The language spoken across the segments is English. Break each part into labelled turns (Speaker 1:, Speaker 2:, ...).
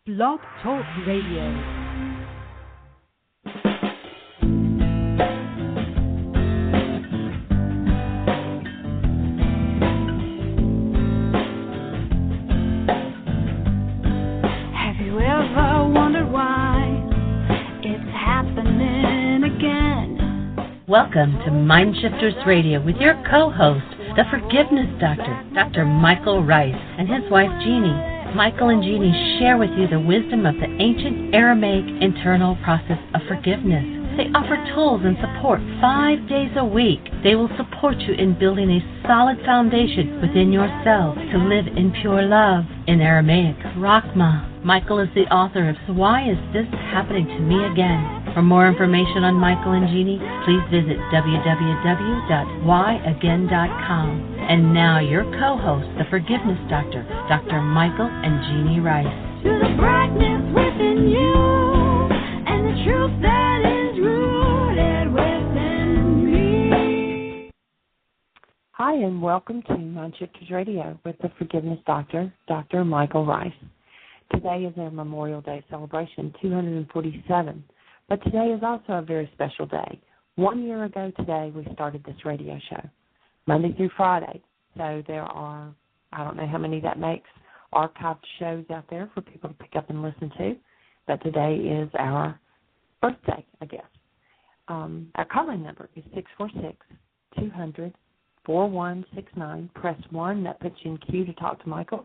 Speaker 1: Blog Talk Radio.
Speaker 2: Welcome to MindShifters Radio with your co-host, the Forgiveness Doctor, Dr. Michael Ryce, and his wife, Jeanie. Michael and Jeanie share with you the wisdom of the ancient Aramaic internal process of forgiveness. They offer tools and support 5 days a week. They will support you in building a solid foundation within yourself to live in pure love. In Aramaic, Rakhma. Michael is the author of So Why Is This Happening to Me Again? For more information on Michael and Jeanie, please visit www.whyagain.com. And now your co-host, the Forgiveness Doctor, Dr. Michael and Jeanie Ryce.
Speaker 3: To the brightness within you and the truth that is rooted within me.
Speaker 4: Hi, and welcome to MindShifters Radio with the Forgiveness Doctor, Dr. Michael Ryce. Today is our Memorial Day celebration, 247. But today is also a very special day. 1 year ago today, we started this radio show, Monday through Friday. So there are, I don't know how many that makes, archived shows out there for people to pick up and listen to. But today is our birthday, I guess. Our call-in number is 646-200-4169. Press 1. That puts you in queue to talk to Michael.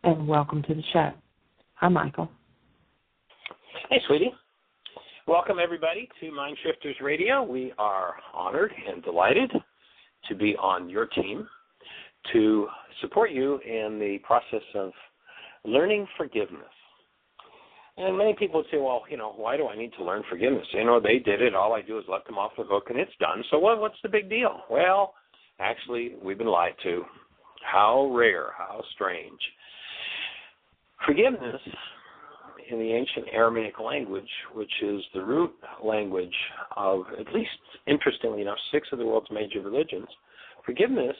Speaker 4: And welcome to the show. Hi, Michael.
Speaker 5: Hey, sweetie. Welcome, everybody, to MindShifters Radio. We are honored and delighted to be on your team to support you in the process of learning forgiveness. And many people would say, well, why do I need to learn forgiveness? They did it. All I do is let them off the hook, and it's done. So what's the big deal? Well, actually, we've been lied to. How rare, how strange. Forgiveness in the ancient Aramaic language, which is the root language of, at least interestingly enough, 6 of the world's major religions, forgiveness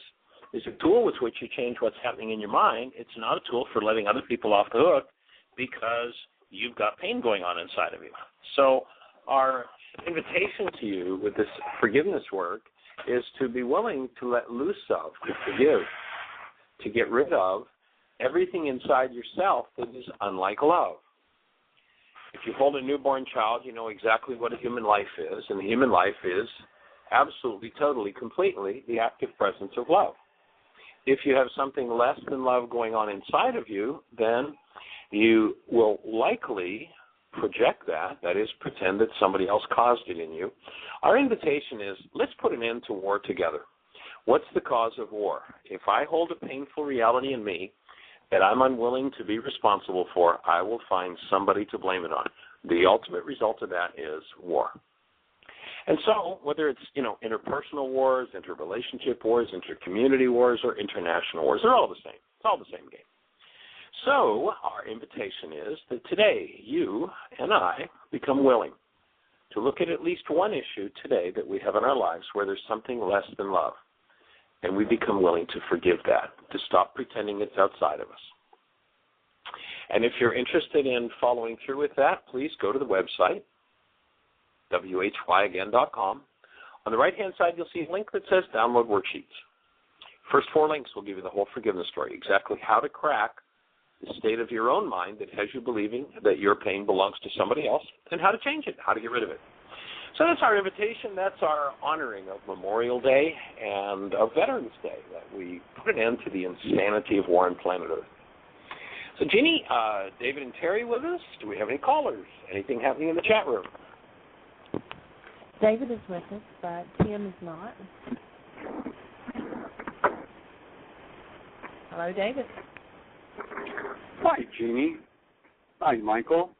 Speaker 5: is a tool with which you change what's happening in your mind. It's not a tool for letting other people off the hook because you've got pain going on inside of you. So our invitation to you with this forgiveness work is to be willing to let loose of, to forgive, to get rid of everything inside yourself that is unlike love. If you hold a newborn child, you know exactly what a human life is, and the human life is absolutely, totally, completely the active presence of love. If you have something less than love going on inside of you, then you will likely project that is, pretend that somebody else caused it in you. Our invitation is, let's put an end to war together. What's the cause of war? If I hold a painful reality in me that I'm unwilling to be responsible for, I will find somebody to blame it on. The ultimate result of that is war. And so, whether it's, interpersonal wars, interrelationship wars, intercommunity wars, or international wars, they're all the same. It's all the same game. So, our invitation is that today, you and I become willing to look at least one issue today that we have in our lives where there's something less than love. And we become willing to forgive that, to stop pretending it's outside of us. And if you're interested in following through with that, please go to the website, whyagain.com. On the right-hand side, you'll see a link that says Download Worksheets. First 4 links will give you the whole forgiveness story, exactly how to crack the state of your own mind that has you believing that your pain belongs to somebody else, and how to change it, how to get rid of it. So that's our invitation. That's our honoring of Memorial Day and of Veterans Day, that we put an end to the insanity of war on planet Earth. So, Jeanie, David and Terry with us. Do we have any callers? Anything happening in the chat room?
Speaker 4: David is with us, but Tim is not. Hello, David.
Speaker 6: Hi, Jeanie. Hi, Michael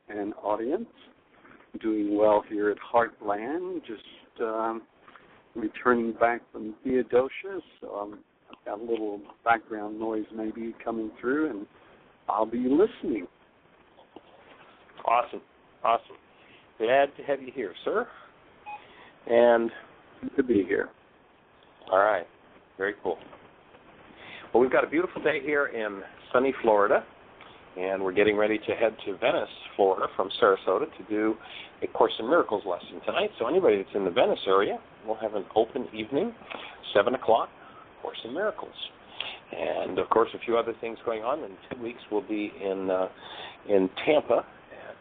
Speaker 6: and audience. Doing well here at Heartland, just returning back from Theodosia, so I've got a little background noise maybe coming through, and I'll be listening.
Speaker 5: Awesome. Glad to have you here, sir. And
Speaker 6: good to be here.
Speaker 5: All right. Very cool. Well, we've got a beautiful day here in sunny Florida, And we're getting ready to head to Venice, Florida, from Sarasota to do a Course in Miracles lesson tonight. So anybody that's in the Venice area, we'll have an open evening, 7 o'clock, Course in Miracles. And, of course, a few other things going on. In 2 weeks, we'll be in Tampa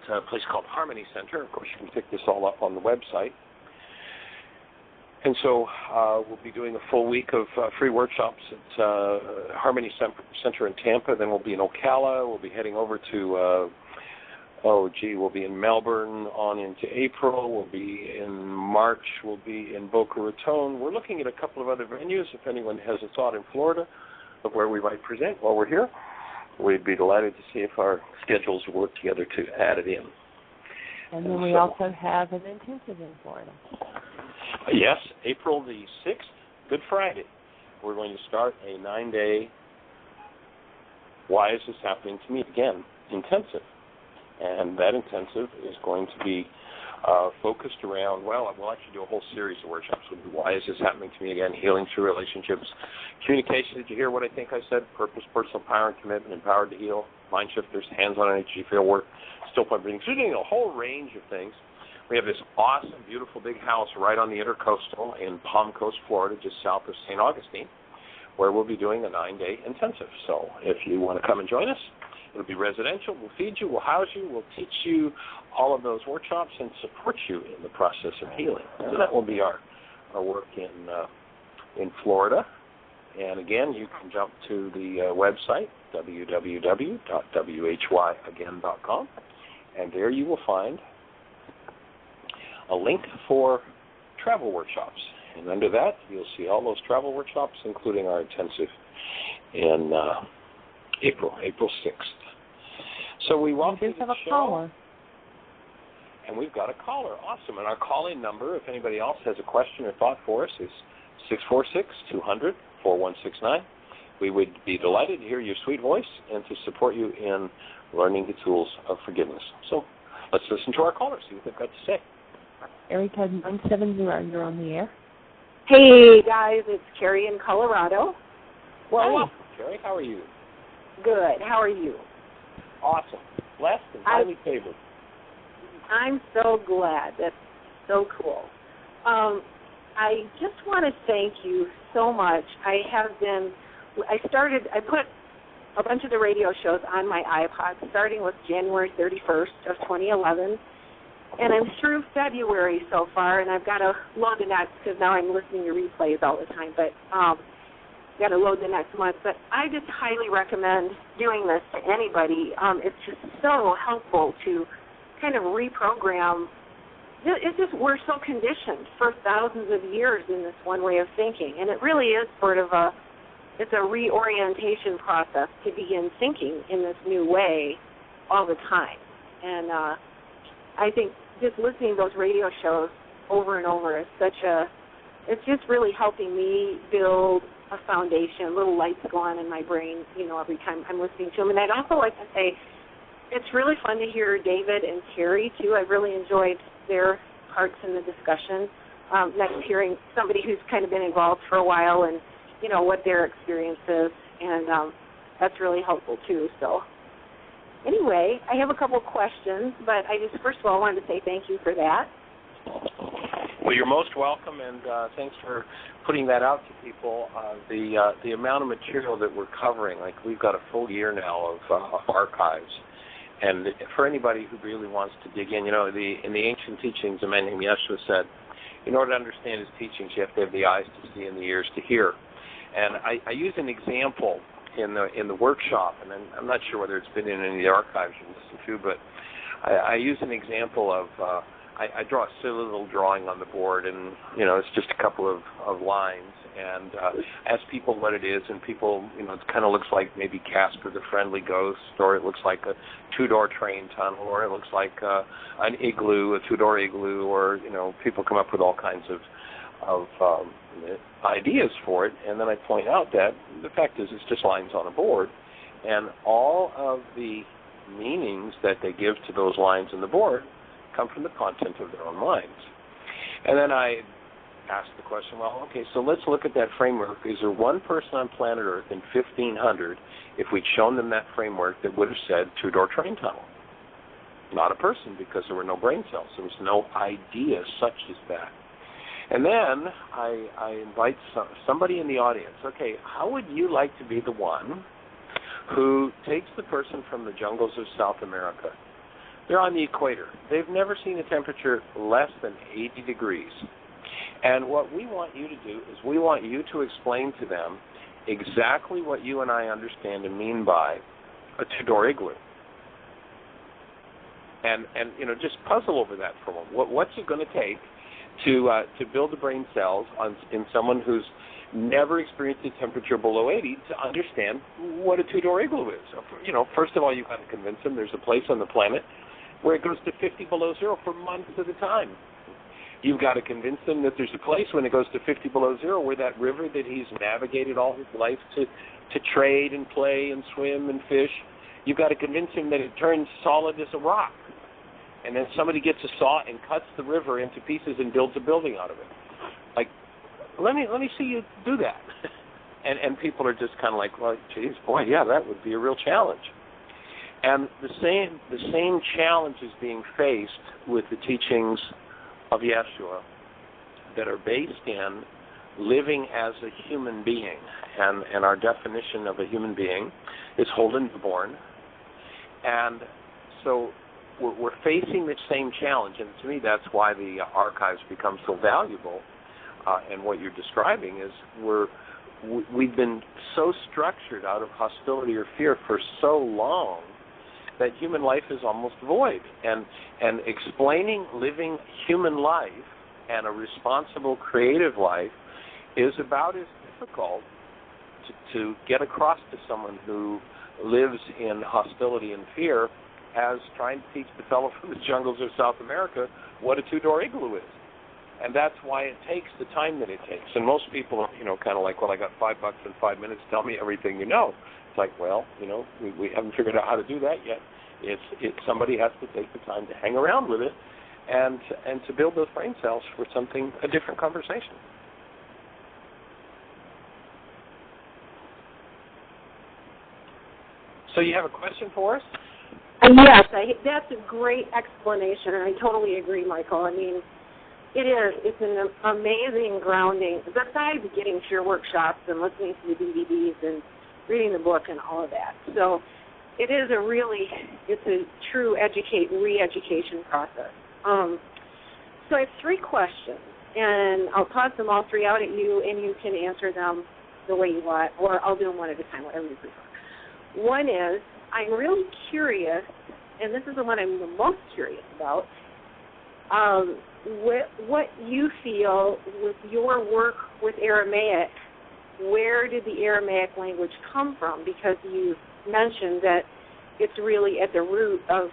Speaker 5: at a place called Harmony Center. Of course, you can pick this all up on the website. And so we'll be doing a full week of free workshops at Harmony Center in Tampa. Then we'll be in Ocala. We'll be heading over to, we'll be in Melbourne on into April. We'll be in March. We'll be in Boca Raton. We're looking at a couple of other venues. If anyone has a thought in Florida of where we might present while we're here, we'd be delighted to see if our schedules work together to add it in.
Speaker 4: And then we also have an intensive in Florida.
Speaker 5: Yes, April the 6th, Good Friday. We're going to start a 9-day Why Is This Happening to Me Again intensive. And that intensive is going to be focused around, we'll actually do a whole series of workshops. We'll do Why Is This Happening to Me Again, Healing Through Relationships, Communication. Did you hear what I think I said? Purpose, personal power and commitment, empowered to heal, MindShifters, hands-on energy field work, still point breathing. So we're doing a whole range of things. We have this awesome, beautiful big house right on the Intercoastal in Palm Coast, Florida, just south of St. Augustine, where we'll be doing a 9-day intensive. So if you want to come and join us, it'll be residential. We'll feed you, we'll house you, we'll teach you all of those workshops and support you in the process of healing. So that will be our work in Florida. And again, you can jump to the website, www.whyagain.com, and there you will find a link for travel workshops. And under that, you'll see all those travel workshops, including our intensive in April 6th. So we welcome you to the show. Caller. And we've got a caller. Awesome. And our call-in number, if anybody else has a question or thought for us, is 646-200-4169. We would be delighted to hear your sweet voice and to support you in learning the tools of forgiveness. So let's listen to our caller, see what they've got to say.
Speaker 4: Area code 970, you're on the air.
Speaker 7: Hey, guys, it's Carrie in Colorado.
Speaker 5: Well, welcome, Carrie. How are you?
Speaker 7: Good. How are you?
Speaker 5: Awesome. Blessed and highly favored.
Speaker 7: I'm so glad. That's so cool. I just want to thank you so much. I put a bunch of the radio shows on my iPod starting with January 31st of 2011. And I'm through February so far, and I've got to load the next, because now I'm listening to replays all the time, but got to load the next month. But I just highly recommend doing this to anybody. It's just so helpful to kind of reprogram. It's just, we're so conditioned for thousands of years in this one way of thinking, and it really is sort of it's a reorientation process to begin thinking in this new way all the time. And I think just listening to those radio shows over and over is it's just really helping me build a foundation. Little lights go on in my brain, every time I'm listening to them. And I'd also like to say it's really fun to hear David and Terry, too. I really enjoyed their parts in the discussion. Next, hearing somebody who's kind of been involved for a while and, what their experience is. And that's really helpful, too. So anyway, I have a couple of questions, but I just, first of all, wanted to say thank you for that.
Speaker 5: Well, you're most welcome, and thanks for putting that out to people. The amount of material that we're covering, like we've got a full year now of archives, and for anybody who really wants to dig in, in the ancient teachings, the man named Yeshua said, in order to understand his teachings, you have to have the eyes to see and the ears to hear. And I use an example in the workshop, and I'm not sure whether it's been in any of the archives you listen to, but I use an example of I draw a silly little drawing on the board, and it's just a couple of lines, and ask people what it is, and people, it kind of looks like maybe Casper the Friendly Ghost, or it looks like a two-door train tunnel, or it looks like an igloo, a two-door igloo, or people come up with all kinds of ideas for it, and then I point out that the fact is it's just lines on a board, and all of the meanings that they give to those lines on the board come from the content of their own minds. And then I ask the question, well, okay, so let's look at that framework. Is there one person on planet Earth in 1500, if we'd shown them that framework, that would have said two-door train tunnel? Not a person, because there were no brain cells. There was no idea such as that. And then I invite somebody in the audience. Okay, how would you like to be the one who takes the person from the jungles of South America? They're on the equator. They've never seen a temperature less than 80 degrees. And what we want you to do is we want you to explain to them exactly what you and I understand and mean by a two-door igloo. And just puzzle over that for a moment. What's it going to take to build the brain cells in someone who's never experienced a temperature below 80 to understand what a two-door igloo is? First of all, you've got to convince them there's a place on the planet where it goes to 50 below zero for months at a time. You've got to convince them that there's a place when it goes to 50 below zero where that river that he's navigated all his life to trade and play and swim and fish, you've got to convince him that it turns solid as a rock. And then somebody gets a saw and cuts the river into pieces and builds a building out of it. Like, let me see you do that. And people are just kind of like, well, geez, boy, yeah, that would be a real challenge. And the same challenge is being faced with the teachings of Yeshua that are based in living as a human being. And our definition of a human being is whole and newborn. And so we're facing the same challenge, and to me that's why the archives become so valuable. And what you're describing is we've been so structured out of hostility or fear for so long that human life is almost void. And explaining living human life and a responsible, creative life is about as difficult to get across to someone who lives in hostility and fear as trying to teach the fellow from the jungles of South America what a two-door igloo is. And that's why it takes the time that it takes. And most people are, kind of like, well, I got $5 in 5 minutes, tell me everything you know. It's like, well, we haven't figured out how to do that yet. Somebody has to take the time to hang around with it and to build those brain cells for a different conversation. So you have a question for us?
Speaker 7: Yes, that's a great explanation, and I totally agree, Michael. I mean, it's an amazing grounding, besides getting to your workshops and listening to the DVDs and reading the book and all of that. So it's a true re-education process. So I have three questions, and I'll toss them all three out at you, and you can answer them the way you want, or I'll do them one at a time, whatever you prefer. One is, I'm really curious, and this is the one I'm the most curious about, what you feel with your work with Aramaic, where did the Aramaic language come from? Because you mentioned that it's really at the root of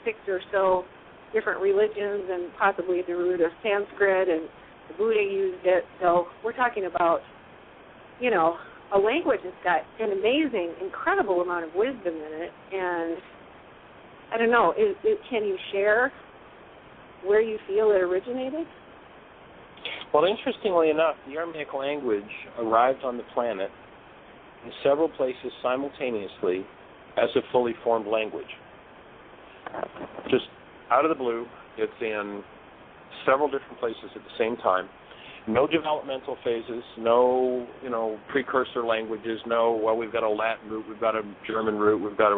Speaker 7: 6 or so different religions and possibly at the root of Sanskrit, and the Buddha used it. So we're talking about, a language that's got an amazing, incredible amount of wisdom in it. And I don't know, can you share where you feel it originated?
Speaker 5: Well, interestingly enough, the Aramaic language arrived on the planet in several places simultaneously as a fully formed language. Just out of the blue, it's in several different places at the same time. No developmental phases, no, precursor languages, we've got a Latin root, we've got a German root, we've got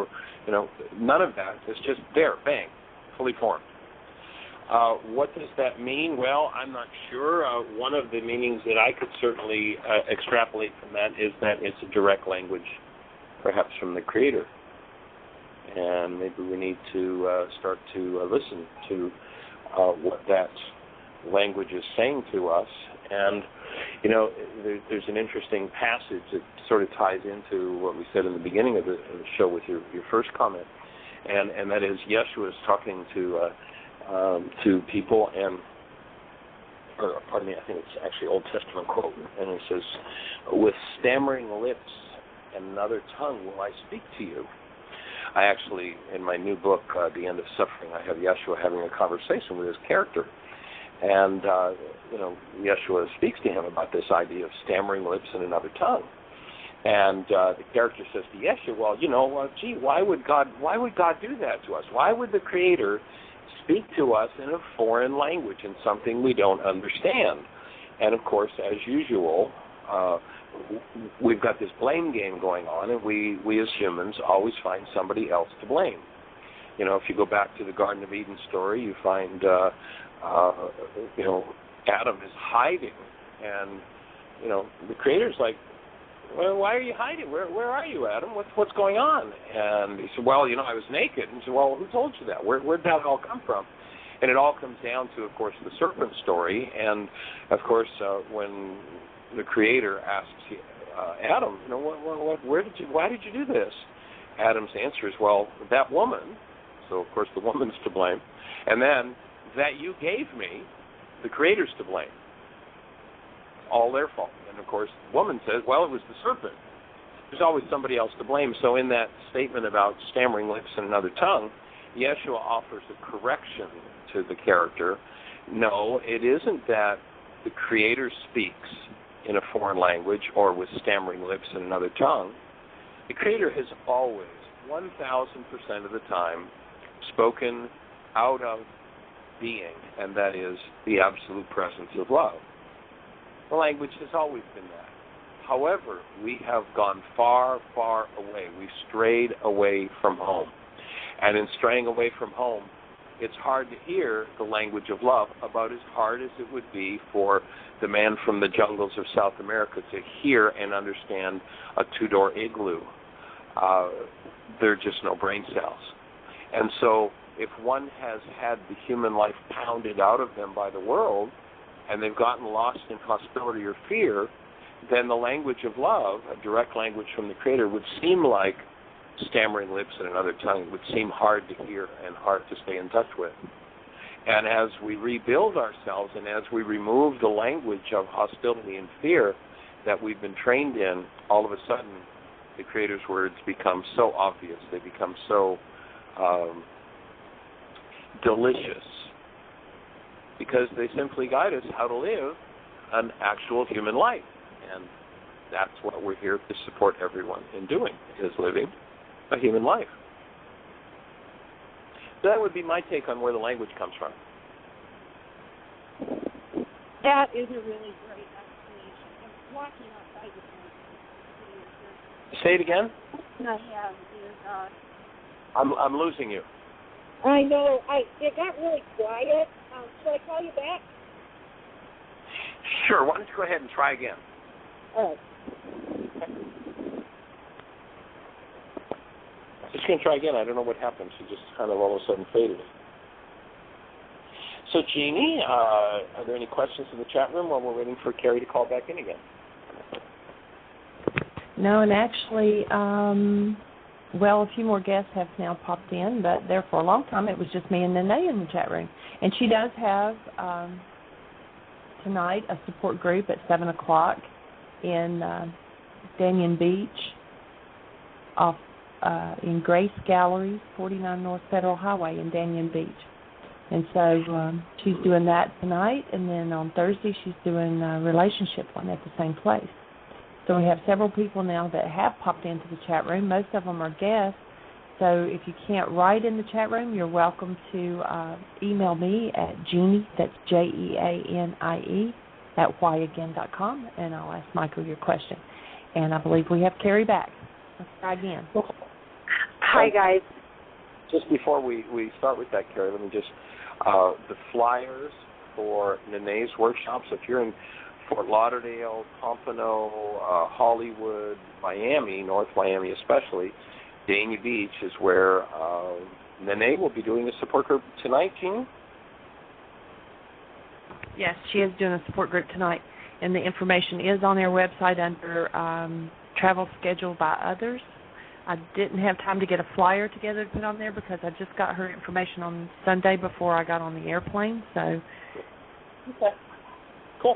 Speaker 5: none of that. It's just there, bang, fully formed. What does that mean? Well, I'm not sure. One of the meanings that I could certainly extrapolate from that is that it's a direct language, perhaps from the Creator. And maybe we need to start to listen to what that language is saying to us. And, there's an interesting passage that sort of ties into what we said in the beginning of the show with your first comment, and that is Yeshua is talking to people, I think it's actually Old Testament quote, and it says, "With stammering lips and another tongue will I speak to you." I actually, in my new book, The End of Suffering, I have Yeshua having a conversation with his character. And, Yeshua speaks to him about this idea of stammering lips in another tongue. And the character says to Yeshua, well, gee, why would God do that to us? Why would the Creator speak to us in a foreign language, in something we don't understand? And, of course, as usual, we've got this blame game going on, and we as humans always find somebody else to blame. If you go back to the Garden of Eden story, you find, Adam is hiding, and, the Creator's like, well, why are you hiding? Where are you, Adam? What's going on? And he said, well, I was naked. And he said, well, who told you that? Where'd that all come from? And it all comes down to, of course, the serpent story. And, of course, when the Creator asks Adam, why did you do this? Adam's answer is, well, that woman. So, of course, the woman's to blame. And then that you gave me, the Creator's to blame. All their fault. And, of course, the woman says, well, it was the serpent. There's always somebody else to blame. So in that statement about stammering lips in another tongue, Yeshua offers a correction to the character. No, it isn't that the Creator speaks in a foreign language or with stammering lips in another tongue. The Creator has always, 1,000% of the time, spoken out of being, and that is the absolute presence of love. The language has always been that. However, we have gone far, far away. We've strayed away from home. And in straying away from home, it's hard to hear the language of love, about as hard as it would be for the man from the jungles of South America to hear and understand a two-door igloo. There are just no brain cells. And so if one has had the human life pounded out of them by the world, and they've gotten lost in hostility or fear, then the language of love, a direct language from the Creator, would seem like stammering lips in another tongue. It would seem hard to hear and hard to stay in touch with. And as we rebuild ourselves and as we remove the language of hostility and fear that we've been trained in, all of a sudden the Creator's words become so obvious. They become so delicious, because they simply guide us how to live an actual human life. And that's what we're here to support everyone in doing, is living a human life. So that would be my take on where the language comes from.
Speaker 7: That is a really great explanation. I'm walking outside the
Speaker 5: Say it again?
Speaker 7: I have is
Speaker 5: I'm losing you.
Speaker 7: I know. It got really quiet. Should I call you back?
Speaker 5: Sure. Why don't you go ahead and try again?
Speaker 7: All right.
Speaker 5: Just going to try again. I don't know what happened. She just kind of all of a sudden faded. So, Jeanie, are there any questions in the chat room while we're waiting for Carrie to call back in again?
Speaker 4: No, and actually, a few more guests have now popped in, but there for a long time it was just me and Nene in the chat room. And she does have tonight a support group at 7 o'clock in Danyon Beach off in Grace Galleries, 49 North Federal Highway in Danyon Beach. And so she's doing that tonight, and then on Thursday she's doing a relationship one at the same place. So we have several people now that have popped into the chat room. Most of them are guests. So if you can't write in the chat room, you're welcome to email me at Jeanie, that's Jeanie, at whyagain.com, and I'll ask Michael your question. And I believe we have Carrie back. Let's try again.
Speaker 7: Hi, guys.
Speaker 5: Just before we start with that, Carrie, let me just, the flyers for Nene's workshops, if you're in Fort Lauderdale, Pompano, Hollywood, Miami, North Miami especially, Danny Beach is where Nene will be doing a support group tonight, Jeanie?
Speaker 4: Yes, she is doing a support group tonight, and the information is on their website under travel scheduled by others. I didn't have time to get a flyer together to put on there because I just got her information on Sunday before I got on the airplane. So,
Speaker 5: okay, cool.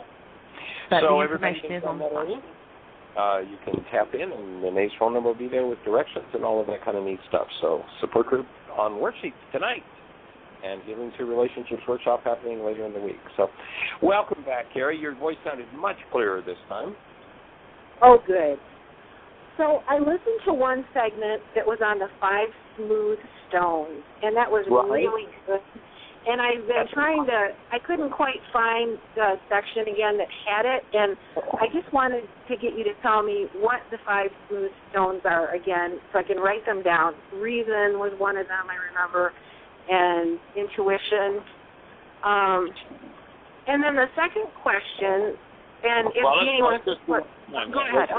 Speaker 4: But
Speaker 5: so
Speaker 4: the information is on the site.
Speaker 5: You can tap in, and Nene's phone number will be there with directions and all of that kind of neat stuff. So, support group on worksheets tonight and Healing Through Relationships workshop happening later in the week. So welcome back, Carrie. Your voice sounded much clearer this time.
Speaker 7: Oh, good. So I listened to one segment that was on the 5 smooth stones, and that was really good. And I've been I couldn't quite find the section again that had it, and I just wanted to get you to tell me what the 5 smooth stones are again so I can write them down. Reason was one of them, I remember, and intuition. And then the second question, and if Jeanie wants to go ahead.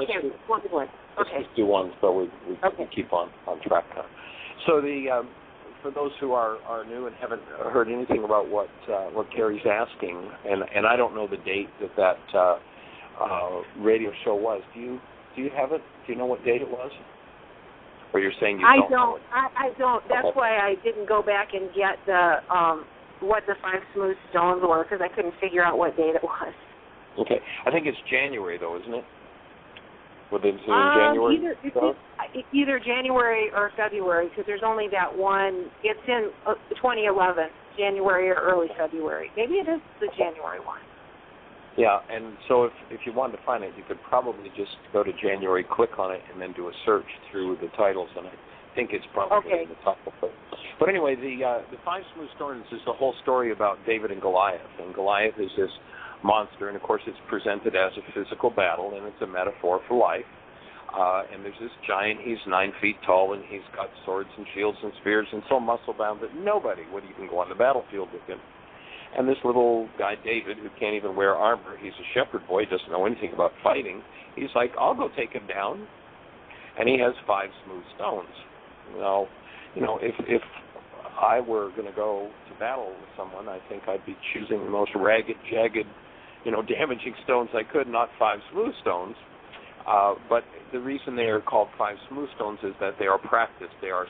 Speaker 7: Let's just do one so we can keep on track now. So for those who are new and haven't heard anything about what Carrie's asking, and I don't know the date that radio show was. Do you have it? Do you know what date it was? Or you're saying you don't know it? I don't. That's why I didn't go back and get the what the 5 smooth stones were, because I couldn't figure out what date it was.
Speaker 5: Okay. I think it's January, though, isn't it? Would it be January?
Speaker 7: Either January or February, because there's only that one. It's in 2011, January or early February. Maybe it is the January one.
Speaker 5: Yeah, and so if you wanted to find it, you could probably just go to January, click on it, and then do a search through the titles, and I think it's probably in the top of it. But anyway, the 5 smooth stones is the whole story about David and Goliath, and Goliath is this monster, and of course it's presented as a physical battle, and it's a metaphor for life. And there's this giant, he's 9 feet tall, and he's got swords and shields and spears and so muscle-bound that nobody would even go on the battlefield with him. And this little guy, David, who can't even wear armor, he's a shepherd boy, doesn't know anything about fighting, he's like, I'll go take him down. And he has 5 smooth stones. Now, if I were going to go to battle with someone, I think I'd be choosing the most ragged, jagged, damaging stones I could, not 5 smooth stones. But the reason they are called 5 smooth stones is that they are practiced. They are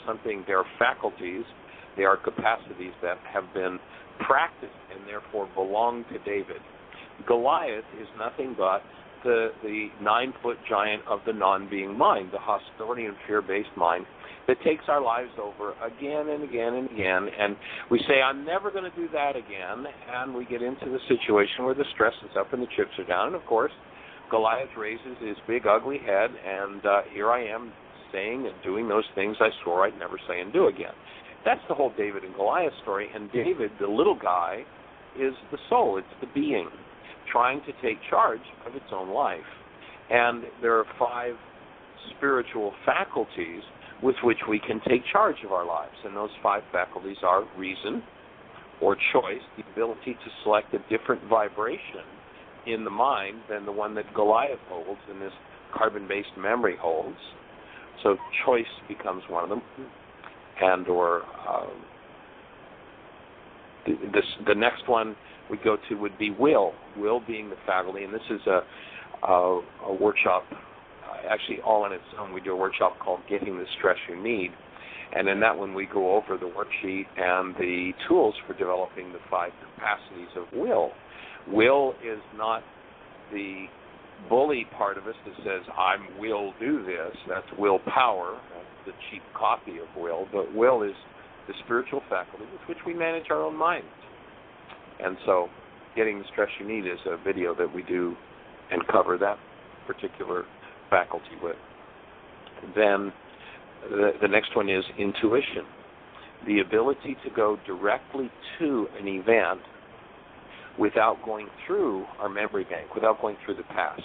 Speaker 5: faculties, they are capacities that have been practiced and therefore belong to David. Goliath is nothing but the 9-foot giant of the non-being mind, the hostility and fear-based mind that takes our lives over again and again and again, and we say, I'm never going to do that again, and we get into the situation where the stress is up and the chips are down, and of course, Goliath raises his big, ugly head, and here I am saying and doing those things I swore I'd never say and do again. That's the whole David and Goliath story, and David, the little guy, is the soul, it's the being, trying to take charge of its own life. And there are 5 spiritual faculties with which we can take charge of our lives, and those 5 faculties are reason, or choice, the ability to select a different vibration in the mind than the one that Goliath holds and this carbon-based memory holds. So choice becomes one of them, and or the next one we go to would be will being the faculty, and this is a workshop, actually all on its own. We do a workshop called Getting the Stress You Need, and in that one we go over the worksheet and the tools for developing the 5 capacities of will. Will is not the bully part of us that says, I will do this. That's willpower. That's the cheap copy of will. But will is the spiritual faculty with which we manage our own minds. And so Getting the Stress You Need is a video that we do and cover that particular faculty with. Then the next one is intuition, the ability to go directly to an event without going through our memory bank, without going through the past,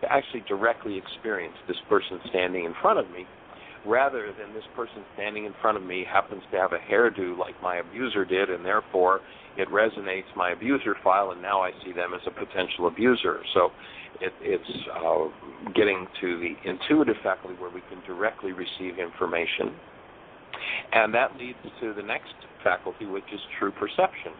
Speaker 5: to actually directly experience this person standing in front of me, rather than this person standing in front of me happens to have a hairdo like my abuser did, and therefore it resonates my abuser file, and now I see them as a potential abuser. So it's getting to the intuitive faculty where we can directly receive information. And that leads to the next faculty, which is true perception.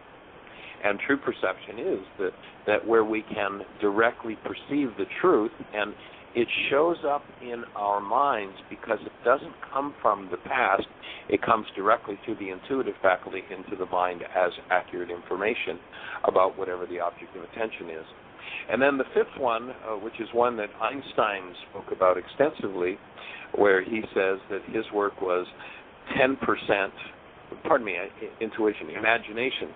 Speaker 5: And true perception is that where we can directly perceive the truth, and it shows up in our minds because it doesn't come from the past. It comes directly through the intuitive faculty into the mind as accurate information about whatever the object of attention is. And then the 5th one, which is one that Einstein spoke about extensively, where he says that his work was 10% intuition, imagination.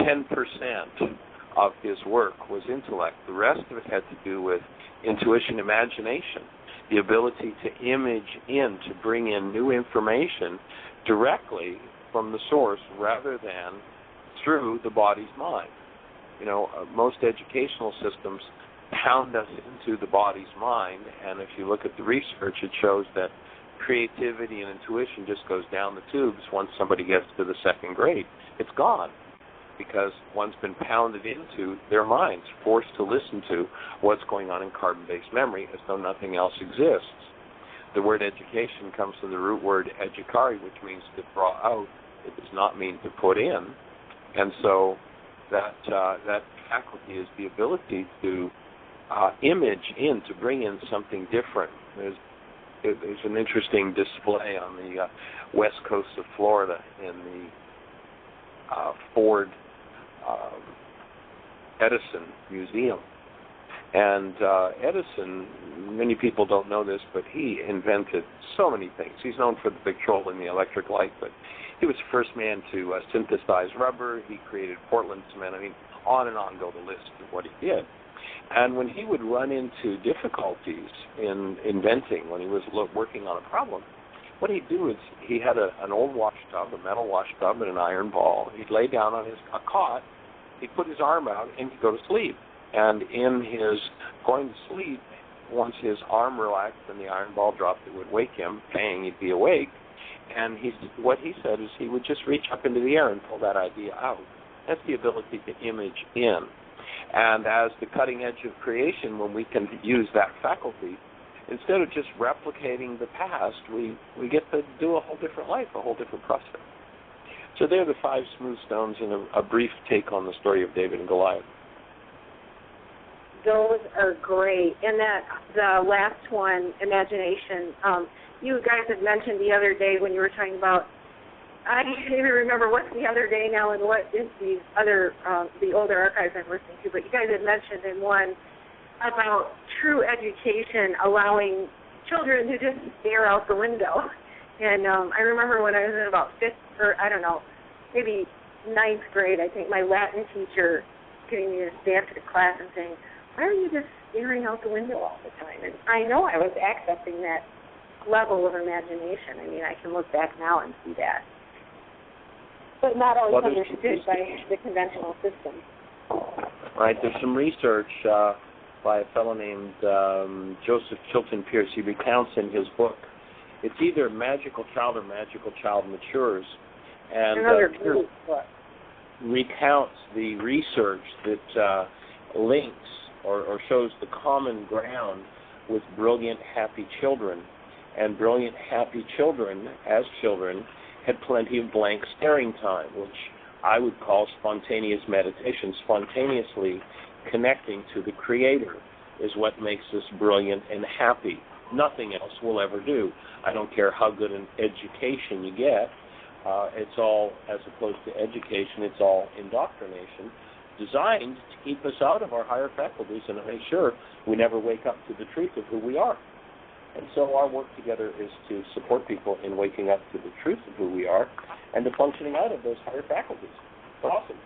Speaker 5: 10% of his work was intellect. The rest of it had to do with intuition, imagination, the ability to image in, to bring in new information directly from the source rather than through the body's mind. Most educational systems pound us into the body's mind, and if you look at the research, it shows that creativity and intuition just goes down the tubes once somebody gets to the second grade. It's gone because one's been pounded into their minds, forced to listen to what's going on in carbon-based memory as though nothing else exists. The word education comes from the root word educare, which means to draw out. It does not mean to put in. And so that faculty is the ability to image in, to bring in something different. There's an interesting display on the west coast of Florida in the Ford Edison Museum. And Edison, many people don't know this, but he invented so many things. He's known for the big troll in the electric light, but he was the first man to synthesize rubber. He created Portland cement. I mean, on and on go the list of what he did. And when he would run into difficulties in inventing, when he was working on a problem, what he'd do is he had an old wash tub, a metal wash tub, and an iron ball. He'd lay down on a cot, he'd put his arm out, and he'd go to sleep. And in his going to sleep, once his arm relaxed and the iron ball dropped, it would wake him. Bang, he'd be awake. And what he said is he would just reach up into the air and pull that idea out. That's the ability to image in. And as the cutting edge of creation, when we can use that faculty, instead of just replicating the past, we get to do a whole different life, a whole different process. So they're the 5 smooth stones in a brief take on the story of David and Goliath.
Speaker 7: Those are great. And the last one, imagination, you guys had mentioned the other day when you were talking about, I can't even remember what's the other day now and what is the other, the older archives I'm listening to, but you guys had mentioned in one about true education allowing children to just stare out the window. And I remember when I was in about 5th, or I don't know, maybe 9th grade, I think, my Latin teacher getting me to stand to the class and saying, why are you just staring out the window all the time? And I know I was accessing that level of imagination. I mean, I can look back now and see that. But not always understood by the conventional system.
Speaker 5: Right. There's some research by a fellow named Joseph Chilton Pierce. He recounts in his book, it's either Magical Child or Magical Child Matures. And Pierce recounts the research that links or shows the common ground with brilliant, happy children. And brilliant, happy children, as children, had plenty of blank staring time, which I would call spontaneous meditation. Spontaneously connecting to the Creator is what makes us brilliant and happy. Nothing else will ever do. I don't care how good an education you get. It's all, as opposed to education, it's all indoctrination, designed to keep us out of our higher faculties and to make sure we never wake up to the truth of who we are. And so our work together is to support people in waking up to the truth of who we are and to functioning out of those higher faculties. Awesome.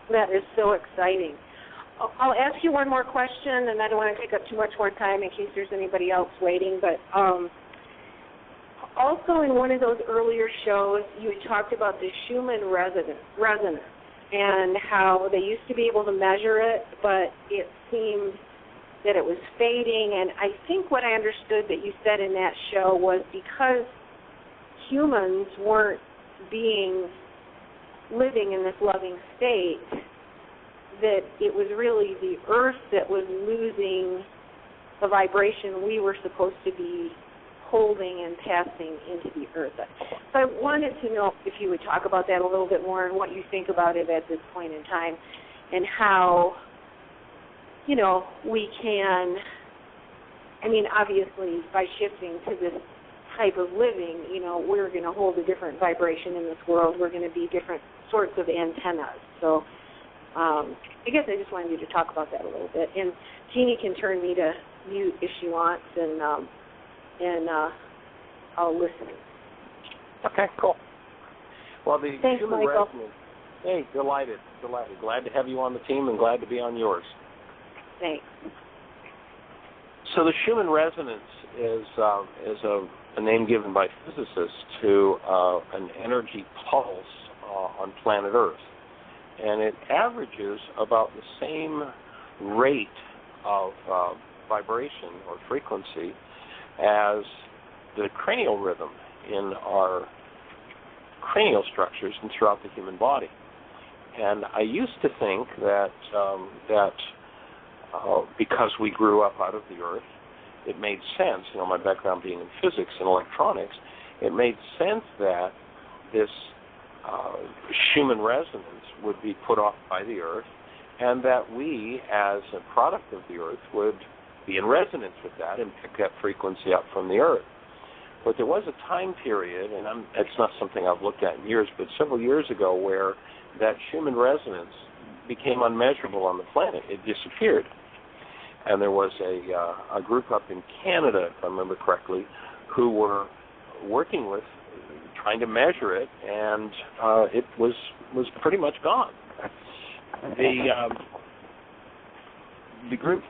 Speaker 7: That is so exciting. I'll ask you one more question, and I don't want to take up too much more time in case there's anybody else waiting, but also in one of those earlier shows, you talked about the Schumann resonance and how they used to be able to measure it, but it seemed that it was fading. And I think what I understood that you said in that show was because humans weren't living in this loving state, that it was really the earth that was losing the vibration we were supposed to be holding and passing into the earth. So I wanted to know if you would talk about that a little bit more and what you think about it at this point in time and how, we can, obviously by shifting to this type of living, we're going to hold a different vibration in this world. We're going to be different sorts of antennas. So I guess I just wanted you to talk about that a little bit. And Jeanie can turn me to mute if she wants, and I'll listen.
Speaker 5: Okay, cool. Well, the
Speaker 7: Thanks,
Speaker 5: human
Speaker 7: Michael.
Speaker 5: resonance. Hey, delighted. Glad to have you on the team and glad to be on yours.
Speaker 7: Thanks.
Speaker 5: So the Schumann resonance is a name given by physicists to an energy pulse on planet Earth. And it averages about the same rate of vibration or frequency as the cranial rhythm in our cranial structures and throughout the human body. And I used to think that because we grew up out of the Earth, it made sense, my background being in physics and electronics, it made sense that this Schumann resonance would be put off by the Earth and that we, as a product of the Earth, would be in resonance with that and pick that frequency up from the Earth. But there was a time period, and it's not something I've looked at in years, but several years ago where that Schumann resonance became unmeasurable on the planet. It disappeared. And there was a group up in Canada, if I remember correctly, who were working with trying to measure it, and it was pretty much gone. The group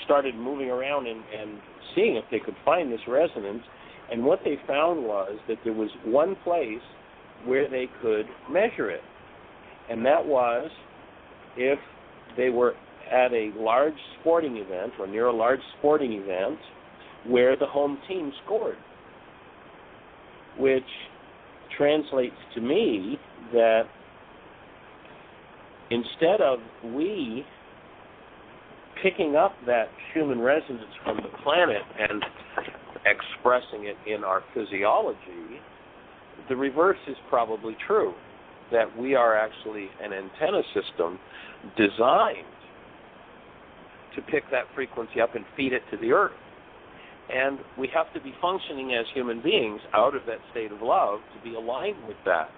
Speaker 5: started moving around and seeing if they could find this resonance, and what they found was that there was one place where they could measure it, and that was if they were at a large sporting event or near a large sporting event where the home team scored, which translates to me that instead of we picking up that Schumann resonance from the planet and expressing it in our physiology, the reverse is probably true, that we are actually an antenna system designed to pick that frequency up and feed it to the Earth. And we have to be functioning as human beings out of that state of love to be aligned with that.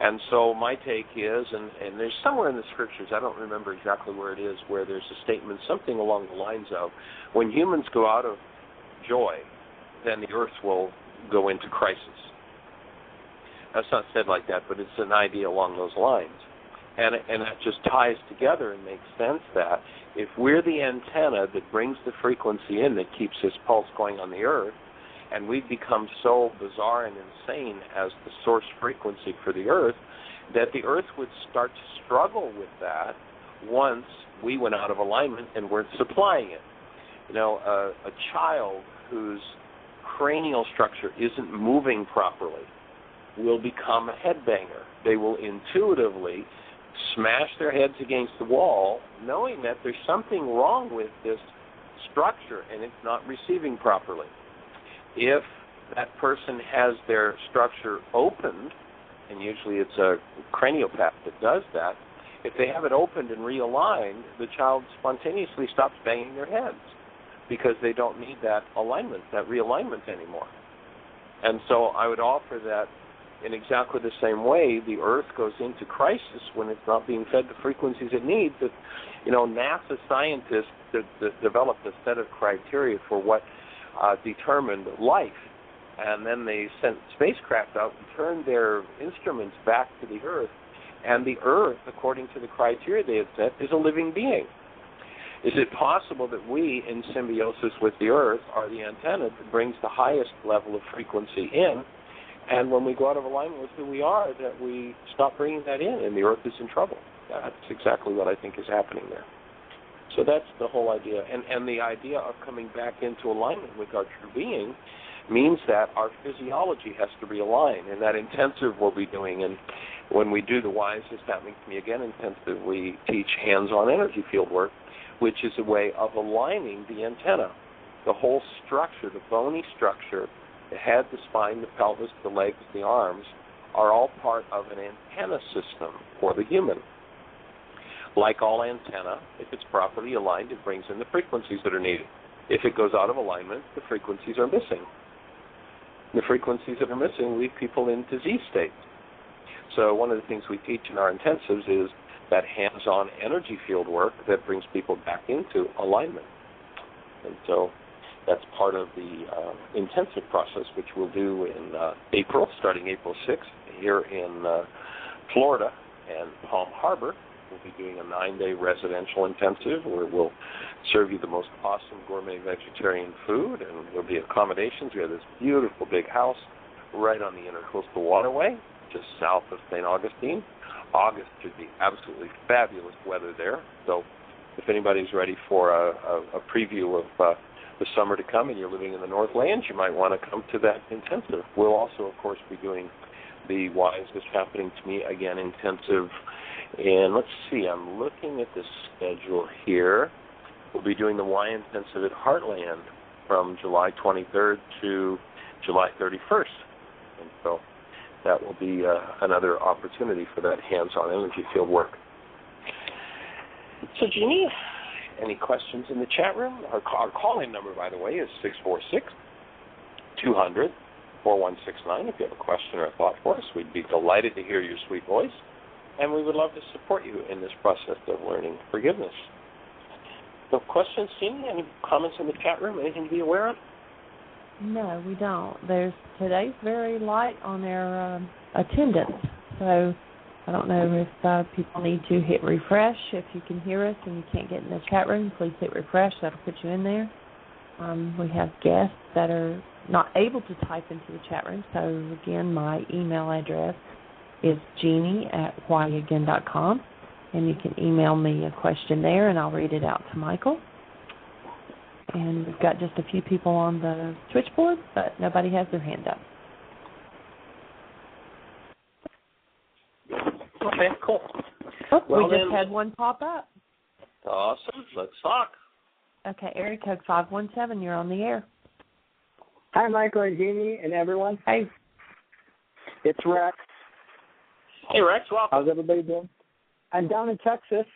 Speaker 5: And so my take is, and there's somewhere in the scriptures, I don't remember exactly where it is, where there's a statement, something along the lines of, when humans go out of joy, then the Earth will go into crisis. That's not said like that, but it's an idea along those lines. And that just ties together and makes sense that if we're the antenna that brings the frequency in that keeps this pulse going on the Earth, and we've become so bizarre and insane as the source frequency for the Earth, that the Earth would start to struggle with that once we went out of alignment and weren't supplying it. A child whose cranial structure isn't moving properly will become a headbanger. They will intuitively smash their heads against the wall, knowing that there's something wrong with this structure and it's not receiving properly. If that person has their structure opened, and usually it's a craniopath that does that, if they have it opened and realigned, the child spontaneously stops banging their heads because they don't need that alignment, that realignment anymore. And so I would offer that in exactly the same way, the Earth goes into crisis when it's not being fed the frequencies it needs. That, NASA scientists developed a set of criteria for what determined life, and then they sent spacecraft out and turned their instruments back to the Earth, and the Earth, according to the criteria they had set, is a living being. Is it possible that we, in symbiosis with the Earth, are the antenna that brings the highest level of frequency in, and when we go out of alignment with who we are, that we stop bringing that in, and the Earth is in trouble? That's exactly what I think is happening there. So that's the whole idea. And the idea of coming back into alignment with our true being means that our physiology has to realign, and that intensive we'll be doing. And when we do the Wise is Happening to Me Again intensive, we teach hands-on energy field work, which is a way of aligning the antenna. The whole structure, the bony structure, the head, the spine, the pelvis, the legs, the arms, are all part of an antenna system for the human. Like all antenna, if it's properly aligned, it brings in the frequencies that are needed. If it goes out of alignment, the frequencies are missing. The frequencies that are missing leave people in disease states. So one of the things we teach in our intensives is that hands-on energy field work that brings people back into alignment. And so that's part of the intensive process, which we'll do in April, starting April 6th here in Florida and Palm Harbor. We'll be doing a 9-day residential intensive where we'll serve you the most awesome gourmet vegetarian food, and there'll be accommodations. We have this beautiful big house right on the Intercoastal Waterway, just south of St. Augustine. August should be absolutely fabulous weather there. So if anybody's ready for a preview of the summer to come and you're living in the Northlands, you might want to come to that intensive. We'll also, of course, be doing the Why Is This Happening to Me Again intensive. And let's see, I'm looking at the schedule here. We'll be doing the Why intensive at Heartland from July 23rd to July 31st. And so that will be another opportunity for that hands-on energy field work. So, Jeanie, any questions in the chat room? Our call-in number, by the way, is 646-200-4169. If you have a question or a thought for us, we'd be delighted to hear your sweet voice, and we would love to support you in this process of learning forgiveness. So, questions, Jeanie? Any comments in the chat room? Anything to be aware of?
Speaker 4: No, we don't. Today's very light on their attendance, so I don't know if people need to hit refresh. If you can hear us and you can't get in the chat room, please hit refresh. That'll put you in there. We have guests that are not able to type into the chat room, so again, my email address is Jeanie@whyagain.com, and you can email me a question there, and I'll read it out to Michael. And we've got just a few people on the switchboard, but nobody has their hand up.
Speaker 5: Okay, cool.
Speaker 4: Oh,
Speaker 5: well,
Speaker 4: we just had one pop up.
Speaker 5: Awesome. Let's talk.
Speaker 4: Okay, area code 517, you're on the air.
Speaker 8: Hi, Michael and Jeanie and everyone.
Speaker 4: Hey.
Speaker 8: It's Rex.
Speaker 5: Hey, Rex, welcome.
Speaker 8: How's everybody doing? I'm down in Texas,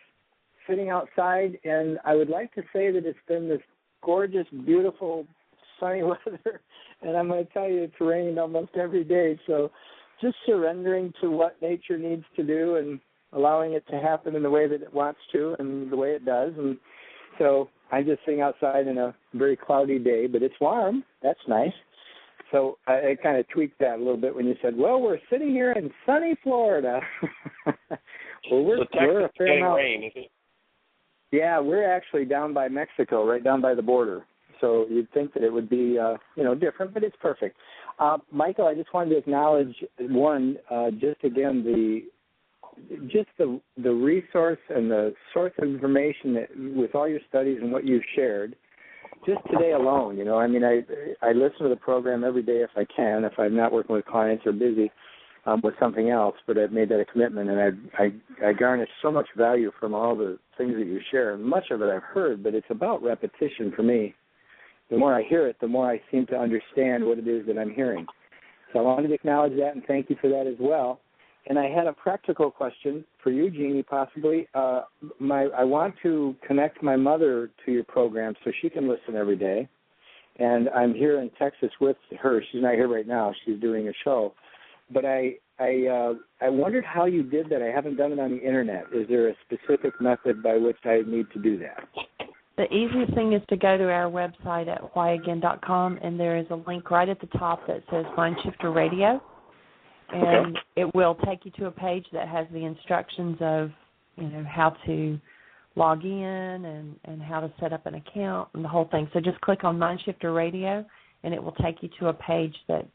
Speaker 8: sitting outside, and I would like to say that it's been this gorgeous, beautiful, sunny weather, and I'm going to tell you it's rained almost every day, so just surrendering to what nature needs to do and allowing it to happen in the way that it wants to and the way it does. And so I'm just sitting outside in a very cloudy day, but it's warm. That's nice. So I kind of tweaked that a little bit when you said, well, we're sitting here in sunny Florida. Well, we're a fair amount.
Speaker 5: Rain, is it?
Speaker 8: Yeah, we're actually down by Mexico, right down by the border. So you'd think that it would be, different, but it's perfect. Michael, I just wanted to acknowledge the resource and the source of information that, with all your studies and what you've shared. Just today alone, I listen to the program every day if I can, if I'm not working with clients or busy with something else, but I've made that a commitment, and I garnish so much value from all the things that you share. And much of it I've heard, but it's about repetition for me. The more I hear it, the more I seem to understand what it is that I'm hearing. So I wanted to acknowledge that and thank you for that as well. And I had a practical question for you, Jeanie, possibly. I want to connect my mother to your program so she can listen every day. And I'm here in Texas with her. She's not here right now. She's doing a show. But I wondered how you did that. I haven't done it on the Internet. Is there a specific method by which I need to do that?
Speaker 4: The easiest thing is to go to our website at whyagain.com, and there is a link right at the top that says MindShifter Radio. And it will take you to a page that has the instructions of, how to log in and how to set up an account and the whole thing. So just click on MindShifter Radio, and it will take you to a page that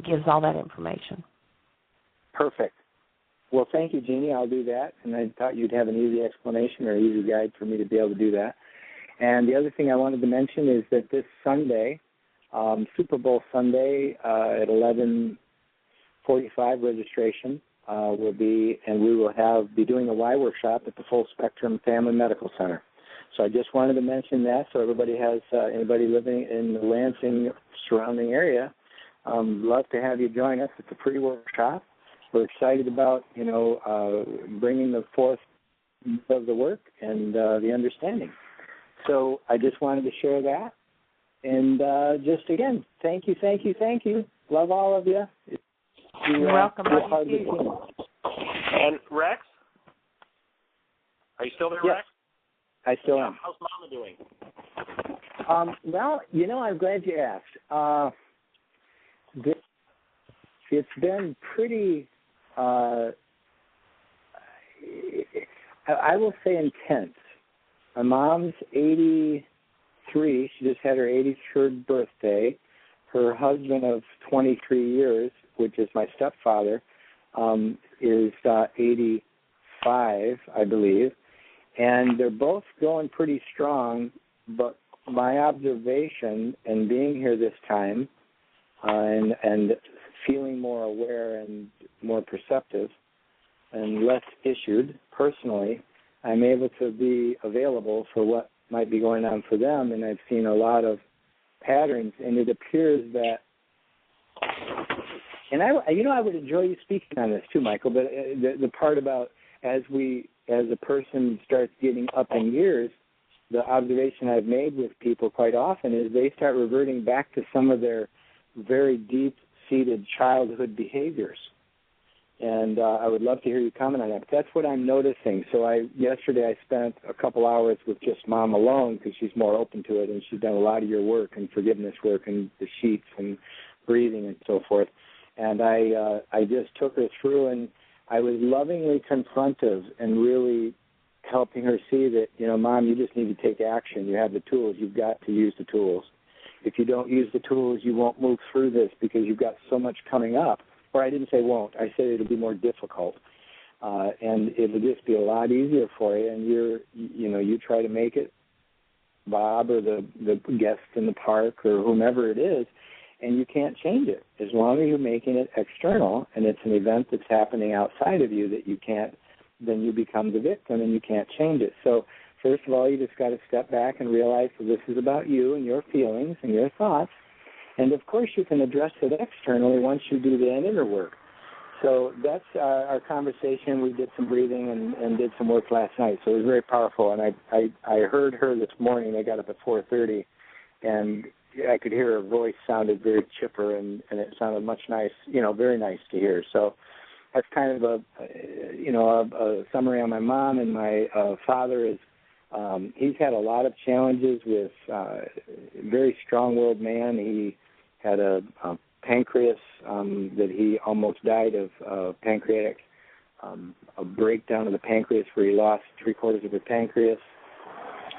Speaker 4: gives all that information.
Speaker 8: Perfect. Well, thank you, Jeanie. I'll do that. And I thought you'd have an easy explanation or easy guide for me to be able to do that. And the other thing I wanted to mention is that this Sunday, Super Bowl Sunday at 11:45 registration will be, and we will be doing a Y workshop at the Full Spectrum Family Medical Center. So I just wanted to mention that so everybody has, anybody living in the Lansing surrounding area, love to have you join us. It's a free workshop. We're excited about, bringing the forth of the work and the understanding. So I just wanted to share that. And just, again, thank you. Love all of you.
Speaker 4: You're welcome.
Speaker 5: And Rex? Are you still there,
Speaker 8: yes.
Speaker 5: Rex?
Speaker 8: I still am.
Speaker 5: How's Mama doing?
Speaker 8: Well, I'm glad you asked. It's been pretty I will say intense. My mom's 83. She just had her 83rd birthday. Her husband of 23 years, which is my stepfather, is 85, I believe. And they're both going pretty strong, but my observation and being here this time and feeling more aware and more perceptive and less issued personally, I'm able to be available for what might be going on for them, and I've seen a lot of patterns, and it appears that, and I would enjoy you speaking on this too, Michael, but the part about as a person starts getting up in years, the observation I've made with people quite often is they start reverting back to some of their very deep-seated childhood behaviors. And I would love to hear you comment on that. But that's what I'm noticing. So yesterday I spent a couple hours with just Mom alone because she's more open to it, and she's done a lot of your work and forgiveness work and the sheets and breathing and so forth. And I just took her through, and I was lovingly confrontive and really helping her see that, Mom, you just need to take action. You have the tools. You've got to use the tools. If you don't use the tools, you won't move through this because you've got so much coming up. Or I didn't say won't. I said it'll be more difficult. And it'll just be a lot easier for you. And you try to make it, Bob or the guest in the park or whomever it is, and you can't change it. As long as you're making it external and it's an event that's happening outside of you that you can't, then you become the victim and you can't change it. So first of all, you just got to step back and realize that this is about you and your feelings and your thoughts. And, of course, you can address it externally once you do the inner work. So that's our conversation. We did some breathing and did some work last night. So it was very powerful. And I heard her this morning. I got up at 4:30, and I could hear her voice sounded very chipper, and it sounded much nice, very nice to hear. So that's kind of a summary on my mom. And my father is he's had a lot of challenges with very strong-willed man. He had a pancreas that he almost died of pancreatic, a breakdown of the pancreas where he lost 3/4 of his pancreas.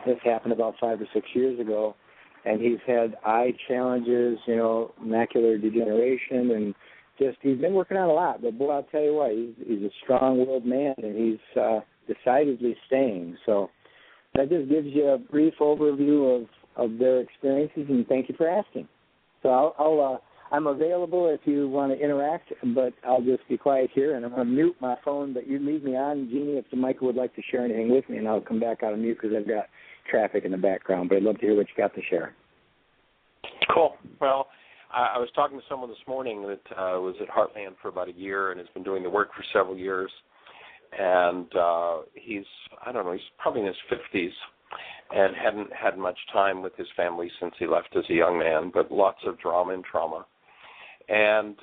Speaker 8: This happened about 5 or 6 years ago, and he's had eye challenges, macular degeneration, and he's been working on a lot. But boy, I'll tell you what, he's a strong-willed man, and he's decidedly staying. So that just gives you a brief overview of their experiences, and thank you for asking. So I'm available if you want to interact, but I'll just be quiet here, and I'm going to mute my phone, but you leave me on, Jeanie, if Michael would like to share anything with me, and I'll come back out of mute because I've got traffic in the background, but I'd love to hear what you got to share.
Speaker 5: Cool. Well, I was talking to someone this morning that was at Heartland for about a year and has been doing the work for several years, and he's probably in his 50s, and hadn't had much time with his family since he left as a young man, but lots of drama and trauma. And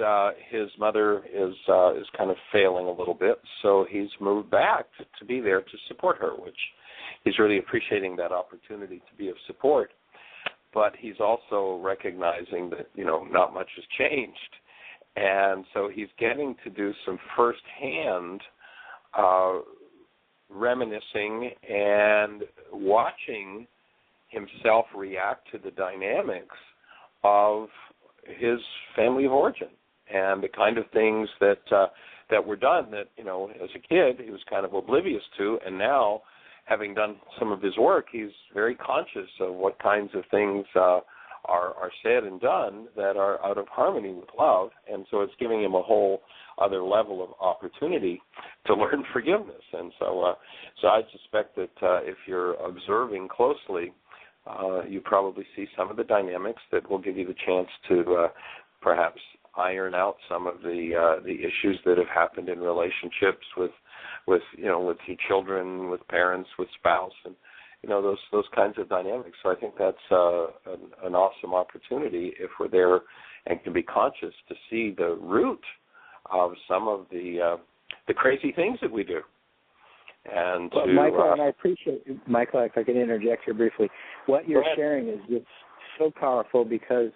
Speaker 5: his mother is kind of failing a little bit, so he's moved back to be there to support her, which he's really appreciating that opportunity to be of support. But he's also recognizing that, not much has changed. And so he's getting to do some firsthand reminiscing and watching himself react to the dynamics of his family of origin and the kind of things that were done that, as a kid he was kind of oblivious to, and now, having done some of his work, he's very conscious of what kinds of things are said and done that are out of harmony with love, and so it's giving him a whole other level of opportunity to learn forgiveness. And so I suspect that if you're observing closely, you probably see some of the dynamics that will give you the chance to perhaps iron out some of the issues that have happened in relationships with your children, with parents, with spouse, and those kinds of dynamics. So I think that's an awesome opportunity if we're there and can be conscious to see the root of some of the crazy things that we do. And
Speaker 8: well, Michael, and I appreciate, Michael, if I can interject here briefly, what you're sharing is just so powerful, because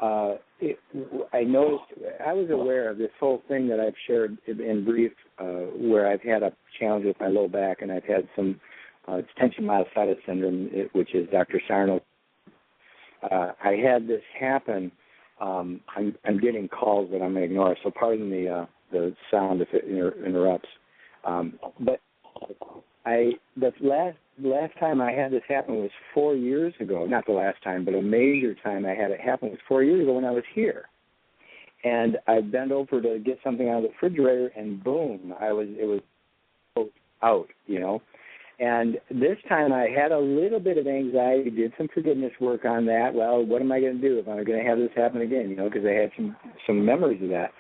Speaker 8: I noticed, I was aware of this whole thing that I've shared in brief, where I've had a challenge with my low back, and I've had some tension myositis syndrome, which is Dr. Sarno. I had this happen. I'm getting calls that I'm going to ignore, so pardon the sound if it interrupts. But the last time I had this happen was 4 years ago. Not the last time, but a major time I had it happen was 4 years ago when I was here. And I bent over to get something out of the refrigerator, and boom, it was out, you know. And this time I had a little bit of anxiety, did some forgiveness work on that. Well, what am I going to do if I'm going to have this happen again, you know, because I had some memories of that.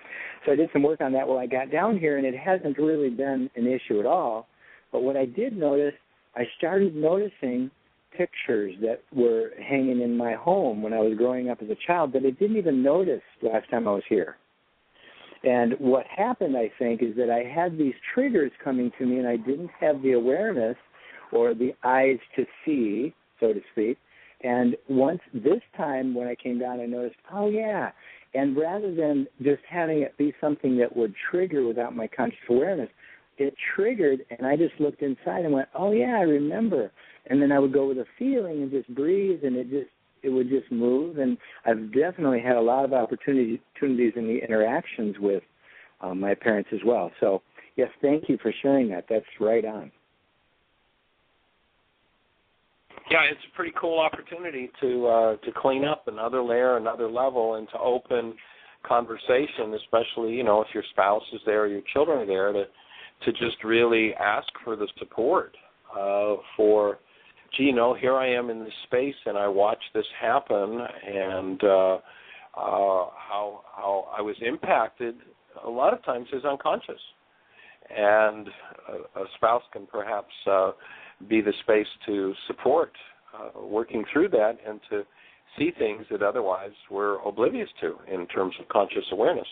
Speaker 8: So I did some work on that. Well, I got down here, and it hasn't really been an issue at all. But what I did notice, I started noticing pictures that were hanging in my home when I was growing up as a child that I didn't even notice last time I was here. And what happened, I think, is that I had these triggers coming to me, and I didn't have the awareness or the eyes to see, so to speak. And once this time when I came down, I noticed, oh, yeah. And rather than just having it be something that would trigger without my conscious awareness, it triggered, and I just looked inside and went, oh, yeah, I remember. And then I would go with a feeling and just breathe, and it would just move. And I've definitely had a lot of opportunities in the interactions with my parents as well. So, yes, thank you for sharing that. That's right on.
Speaker 5: Yeah, it's a pretty cool opportunity to clean up another layer, another level, and to open conversation, especially, you know, if your spouse is there or your children are there, to just really ask for the support for, gee, you know, here I am in this space and I watched this happen, and how I was impacted a lot of times is unconscious. And a spouse can perhaps be the space to support working through that and to see things that otherwise we're oblivious to in terms of conscious awareness.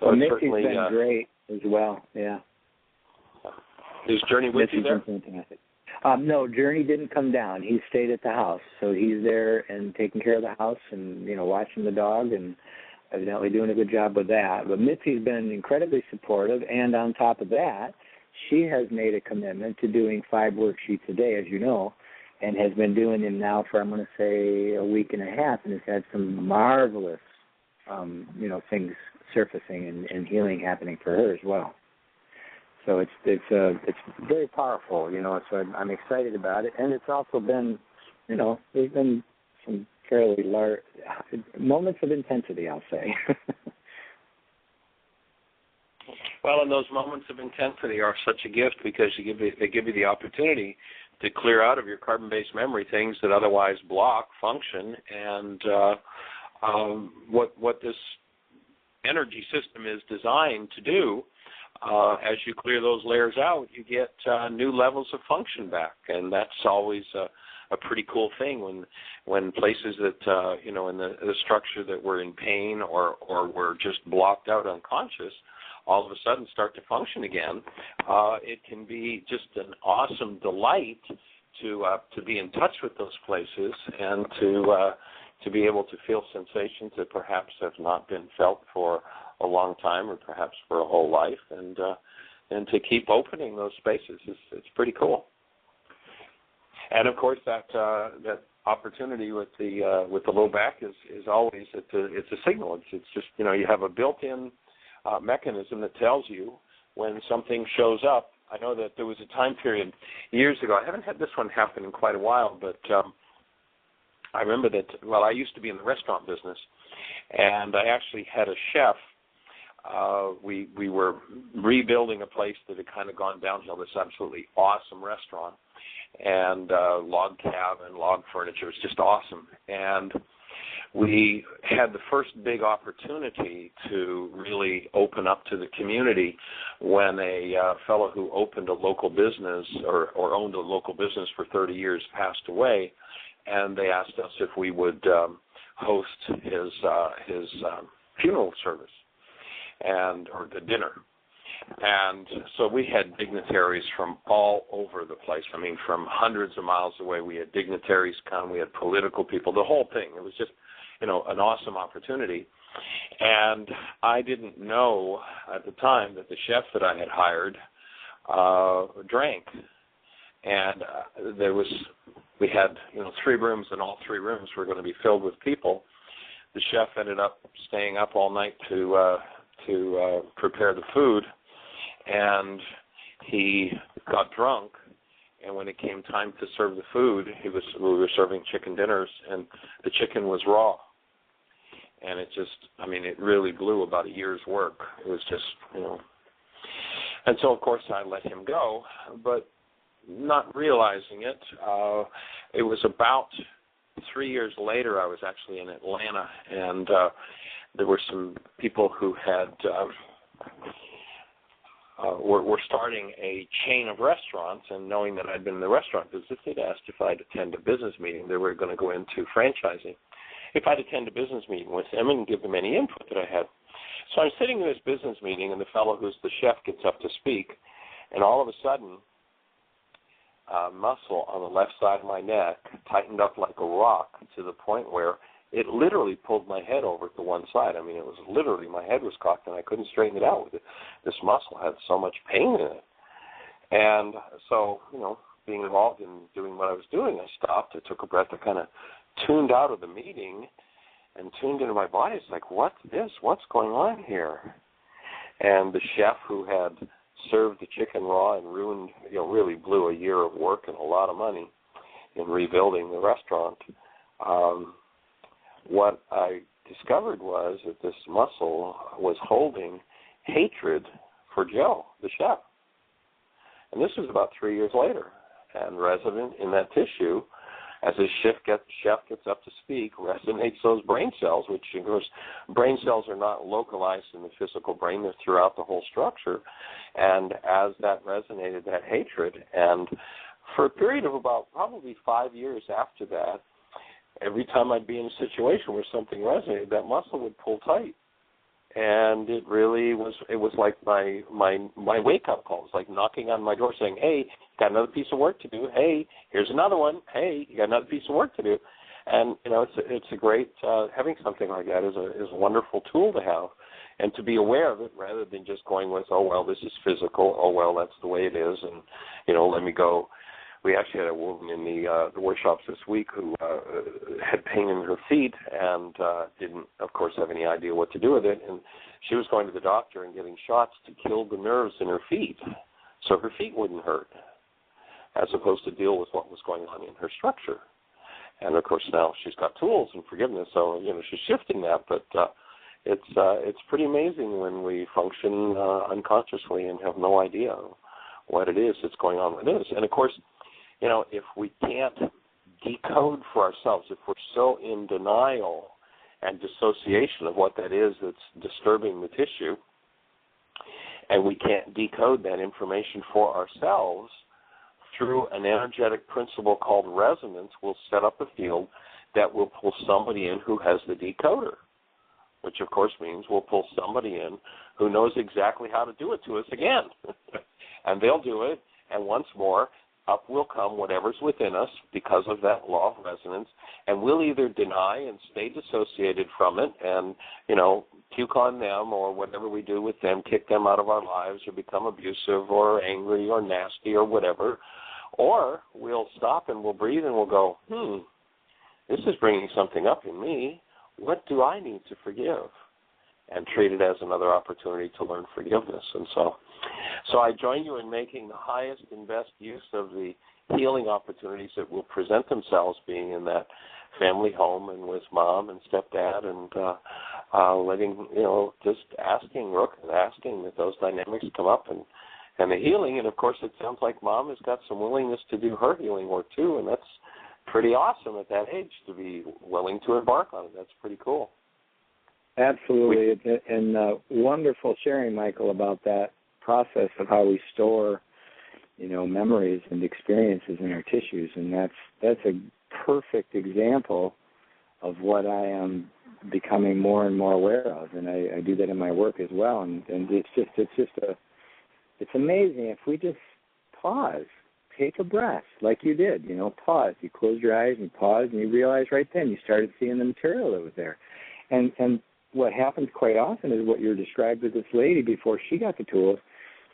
Speaker 5: So
Speaker 8: well,
Speaker 5: it's
Speaker 8: Mitzi's
Speaker 5: certainly
Speaker 8: been great as well, yeah.
Speaker 5: Is Jeanie with you there?
Speaker 8: No, Jeanie didn't come down. He stayed at the house. So he's there and taking care of the house and, you know, watching the dog and evidently doing a good job with that. But Mitzi's been incredibly supportive, and on top of that, she has made a commitment to doing 5 worksheets a day, as you know, and has been doing them now for, I'm going to say, a week and a half, and has had some marvelous, you know, things surfacing and healing happening for her as well. So it's very powerful, you know. So I'm excited about it, and it's also been, you know, there's been some fairly large moments of intensity, I'll say.
Speaker 5: Well, and those moments of intensity are such a gift because they give you the opportunity to clear out of your carbon-based memory things that otherwise block function, and what this energy system is designed to do. As you clear those layers out, you get new levels of function back, and that's always a pretty cool thing when places that you know, in the structure that were in pain or were just blocked out unconscious, all of a sudden start to function again. It can be just an awesome delight to be in touch with those places and to be able to feel sensations that perhaps have not been felt for a long time or perhaps for a whole life, and to keep opening those spaces it's pretty cool. And of course that opportunity with the low back is always it's a signal. It's just, you know, you have a built-in mechanism that tells you when something shows up. I know that there was a time period years ago. I haven't had this one happen in quite a while, but I remember that. Well, I used to be in the restaurant business, and I actually had a chef. We were rebuilding a place that had kind of gone downhill, this absolutely awesome restaurant, and log cabin, log furniture. It was just awesome. And we had the first big opportunity to really open up to the community when a fellow who opened a local business or owned a local business for 30 years passed away, and they asked us if we would host his funeral service or the dinner. And so we had dignitaries from all over the place. I mean, from hundreds of miles away, we had dignitaries come. We had political people, the whole thing. an awesome opportunity. And I didn't know at the time that the chef that I had hired drank. And we had 3 rooms, and all 3 rooms were going to be filled with people. The chef ended up staying up all night to prepare the food, and he got drunk. And when it came time to serve the food, we were serving chicken dinners, and the chicken was raw. And it really blew about a year's work. It was just, And so, of course, I let him go, but not realizing it. It was about 3 years later, I was actually in Atlanta, and there were some people who had were starting a chain of restaurants, and knowing that I'd been in the restaurant business, they'd asked if I'd attend a business meeting. They were going to go into franchising. If I'd attend a business meeting with them and give them any input that I had. So I'm sitting in this business meeting, and the fellow who's the chef gets up to speak, and all of a sudden, muscle on the left side of my neck tightened up like a rock to the point where it literally pulled my head over to one side. I mean, it was literally, my head was cocked, and I couldn't straighten it out with it. This muscle had so much pain in it. And so, being involved in doing what I was doing, I stopped, I took a breath, I kind of tuned out of the meeting and tuned into my body. It's like, what's this? What's going on here? And the chef who had served the chicken raw and ruined, really blew a year of work and a lot of money in rebuilding the restaurant. What I discovered was that this muscle was holding hatred for Joe, the chef. And this was about 3 years later. And resident in that tissue, as the chef gets up to speak, resonates those brain cells, which, of course, brain cells are not localized in the physical brain. They're throughout the whole structure. And as that resonated, that hatred, and for a period of about probably 5 years after that, every time I'd be in a situation where something resonated, that muscle would pull tight. And it really was, like my wake-up call. It was like knocking on my door saying, hey, got another piece of work to do. Hey, here's another one. Hey, you got another piece of work to do. And, it's a great, having something like that is a wonderful tool to have. And to be aware of it rather than just going with, oh, well, this is physical. Oh, well, that's the way it is. And, let me go. We actually had a woman in the workshops this week who had pain in her feet and didn't, of course, have any idea what to do with it. And she was going to the doctor and getting shots to kill the nerves in her feet so her feet wouldn't hurt, as opposed to deal with what was going on in her structure. And, of course, now she's got tools and forgiveness, so, she's shifting that. But it's pretty amazing when we function unconsciously and have no idea what it is that's going on with this. And, of course, if we can't decode for ourselves, if we're so in denial and dissociation of what that is that's disturbing the tissue, and we can't decode that information for ourselves, through an energetic principle called resonance, we'll set up a field that will pull somebody in who has the decoder, which, of course, means we'll pull somebody in who knows exactly how to do it to us again. And they'll do it, and once more, up will come whatever's within us because of that law of resonance, and we'll either deny and stay dissociated from it and, puke on them or whatever we do with them, kick them out of our lives or become abusive or angry or nasty or whatever, or we'll stop and we'll breathe and we'll go, this is bringing something up in me. What do I need to forgive? And treat it as another opportunity to learn forgiveness. And so I join you in making the highest and best use of the healing opportunities that will present themselves being in that family home and with mom and stepdad and letting, just asking Rook and asking that those dynamics come up and the healing. And, of course, it sounds like mom has got some willingness to do her healing work, too, and that's pretty awesome at that age to be willing to embark on it. That's pretty cool.
Speaker 8: Absolutely, and wonderful sharing, Michael, about that process of how we store, memories and experiences in our tissues, and that's a perfect example of what I am becoming more and more aware of, and I do that in my work as well. And it's amazing if we just pause take a breath like you did, pause. You closed your eyes and paused, and you realized right then you started seeing the material that was there. And what happens quite often is what you described with this lady before she got the tools,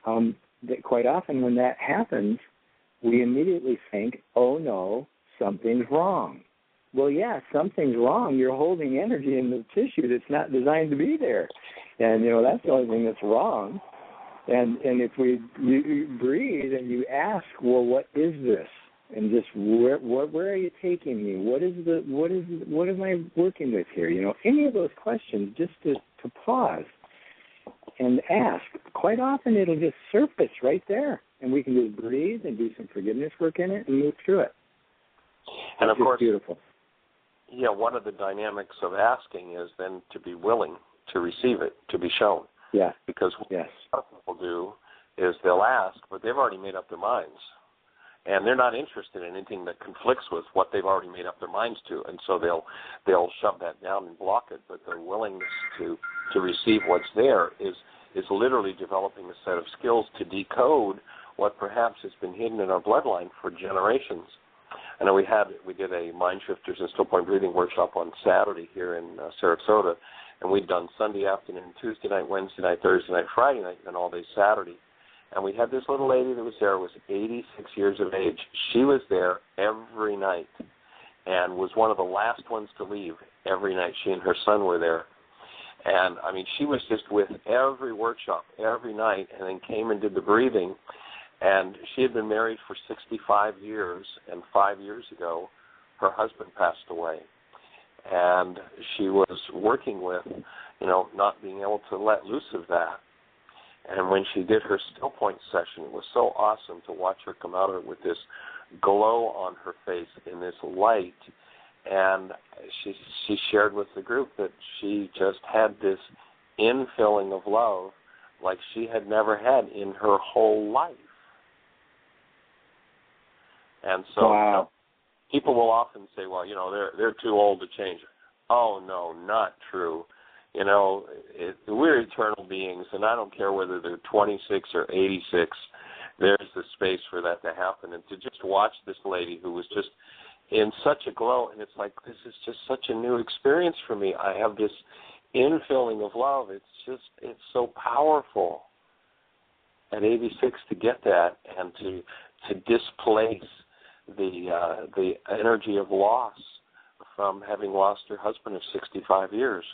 Speaker 8: that quite often when that happens, we immediately think, oh, no, something's wrong. Well, yeah, something's wrong. You're holding energy in the tissue that's not designed to be there. And, that's the only thing that's wrong. And if you breathe and you ask, well, what is this? And just where are you taking me? What am I working with here? Any of those questions, just to pause and ask. Quite often it'll just surface right there, and we can just breathe and do some forgiveness work in it and move through it.
Speaker 5: And of course,
Speaker 8: beautiful.
Speaker 5: Yeah, one of the dynamics of asking is then to be willing to receive it, to be shown.
Speaker 8: Yeah.
Speaker 5: Because what a lot of people do is they'll ask, but they've already made up their minds. And they're not interested in anything that conflicts with what they've already made up their minds to. And so they'll shove that down and block it. But their willingness to receive what's there is literally developing a set of skills to decode what perhaps has been hidden in our bloodline for generations. I know we did a MindShifters and Still Point Breathing workshop on Saturday here in Sarasota, and we'd done Sunday afternoon, Tuesday night, Wednesday night, Thursday night, Friday night, and all day Saturday. And we had this little lady that was there, was 86 years of age. She was there every night and was one of the last ones to leave every night. She and her son were there. And, she was just with every workshop, every night, and then came and did the breathing. And she had been married for 65 years, and 5 years ago, her husband passed away. And she was working with, not being able to let loose of that. And when she did her still point session, it was so awesome to watch her come out of it with this glow on her face and this light. And she shared with the group that she just had this infilling of love like she had never had in her whole life. And so people will often say, well, they're too old to change. Oh, no, not true. We're eternal beings, and I don't care whether they're 26 or 86. There's the space for that to happen. And to just watch this lady who was just in such a glow, and it's like, this is just such a new experience for me. I have this infilling of love. It's so powerful at 86 to get that and to displace the energy of loss from having lost her husband of 65 years.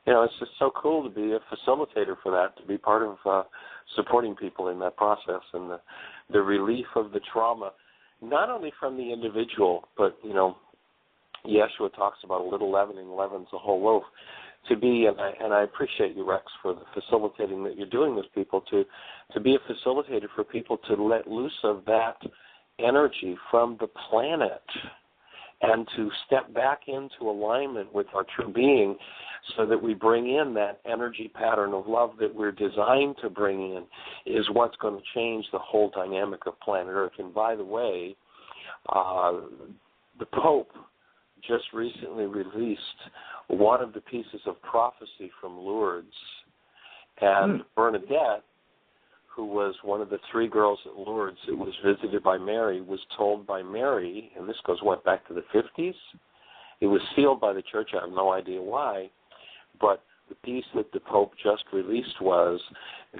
Speaker 5: It's just so cool to be a facilitator for that, to be part of supporting people in that process and the relief of the trauma, not only from the individual, but, Yeshua talks about a little leavening leavens the whole loaf. To be, and I appreciate you, Rex, for the facilitating that you're doing with people, to be a facilitator for people to let loose of that energy from the planet and to step back into alignment with our true being so that we bring in that energy pattern of love that we're designed to bring in is what's going to change the whole dynamic of planet Earth. And by the way, the Pope just recently released one of the pieces of prophecy from Lourdes. And Bernadette, who was one of the 3 girls at Lourdes that was visited by Mary, was told by Mary, and this goes, back to the 50s? It was sealed by the church. I have no idea why. But the piece that the Pope just released was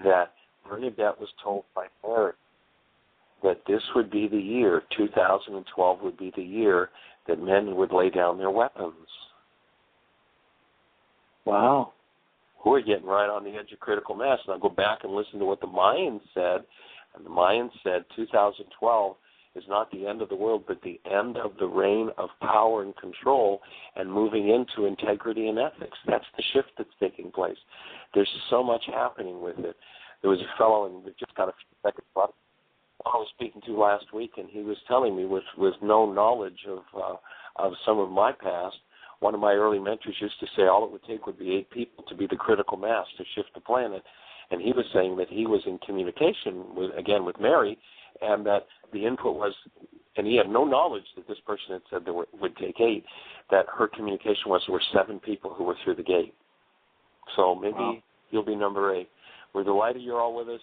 Speaker 5: that Bernadette was told by Mary that this would be the year, 2012 would be the year that men would lay down their weapons.
Speaker 8: Wow.
Speaker 5: We're getting right on the edge of critical mass. And I'll go back and listen to what the Mayans said. And the Mayans said 2012 is not the end of the world, but the end of the reign of power and control and moving into integrity and ethics. That's the shift that's taking place. There's so much happening with it. There was a fellow, and we just got a few seconds left, I was speaking to last week, and he was telling me with no knowledge of some of my past, one of my early mentors used to say all it would take would be 8 people to be the critical mass to shift the planet. And he was saying that he was in communication, with Mary, and that the input was, and he had no knowledge that this person had said there would take 8, that her communication was there were 7 people who were through the gate. So maybe you'll be number 8. We're delighted you're all with us.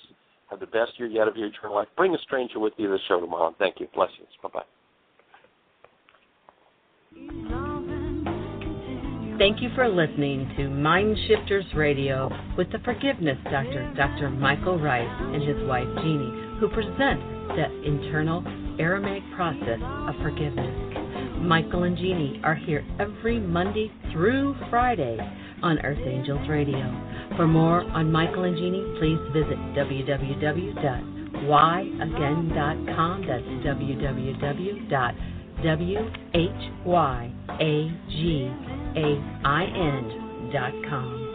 Speaker 5: Have the best year yet of your eternal life. Bring a stranger with you to the show tomorrow. Thank you. Blessings. Bye-bye.
Speaker 2: Thank you for listening to MindShifters Radio with the Forgiveness Doctor, Dr. Michael Ryce, and his wife, Jeanie, who present the internal Aramaic process of forgiveness. Michael and Jeanie are here every Monday through Friday on Earth Angels Radio. For more on Michael and Jeanie, please visit www.whyagain.com. That's www.whyagain.com.